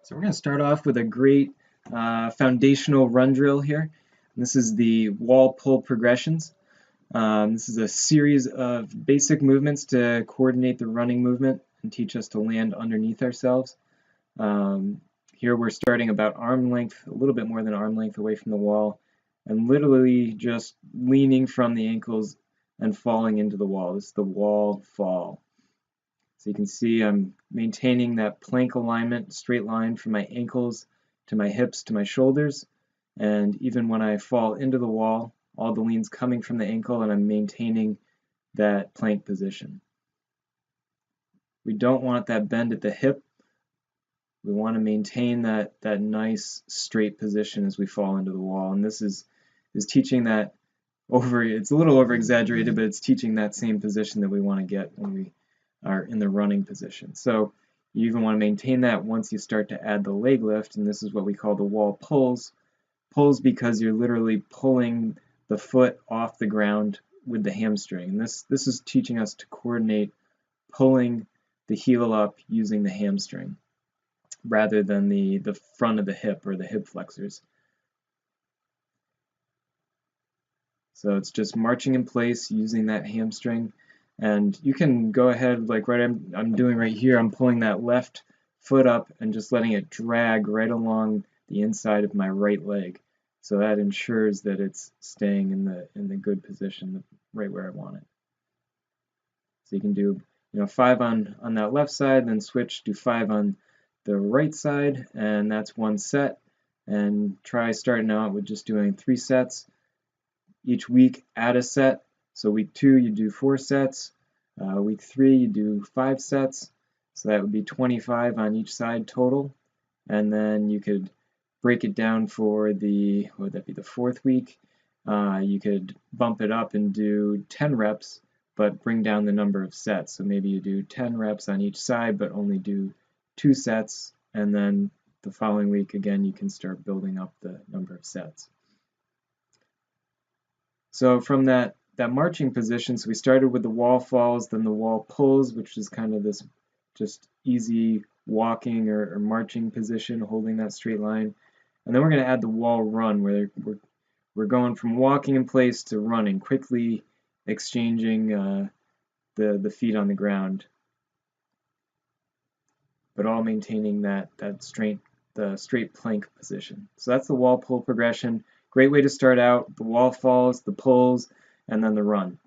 So we're going to start off with a great foundational run drill here. This is the wall pull progressions. This is a series of basic movements to coordinate the running movement and teach us to land underneath ourselves. Here we're starting about arm length, a little bit more than arm length away from the wall, and literally just leaning from the ankles and falling into the wall. This is the wall fall. So you can see I'm maintaining that plank alignment, straight line from my ankles to my hips to my shoulders. And even when I fall into the wall, all the lean's coming from the ankle and I'm maintaining that plank position. We don't want that bend at the hip. We want to maintain that nice straight position as we fall into the wall. And this is teaching that it's a little over exaggerated, but it's teaching that same position that we want to get when we are in the running position. So you even want to maintain that once you start to add the leg lift, and this is what we call the wall pulls. Pulls because you're literally pulling the foot off the ground with the hamstring. And this is teaching us to coordinate pulling the heel up using the hamstring rather than the front of the hip or the hip flexors. So it's just marching in place using that hamstring. And you can go ahead, like I'm doing right here, I'm pulling that left foot up and just letting it drag right along the inside of my right leg. So that ensures that it's staying in the good position, right where I want it. So you can do 5 on that left side, then switch, do 5 on the right side, and that's one set. And try starting out with just doing 3 sets. Each week add a set. So week 2 you do 4 sets, week 3 you do 5 sets, so that would be 25 on each side total, and then you could break it down for what would that be, the 4th week. You could bump it up and do 10 reps, but bring down the number of sets. So maybe you do 10 reps on each side, but only do 2 sets, and then the following week again you can start building up the number of sets. So from that marching position, so we started with the wall falls, then the wall pulls, which is kind of this just easy walking or marching position, holding that straight line. And then we're going to add the wall run, where we're going from walking in place to running, quickly exchanging the feet on the ground, but all maintaining the straight plank position. So that's the wall pull progression. Great way to start out: the wall falls, the pulls, and then the run.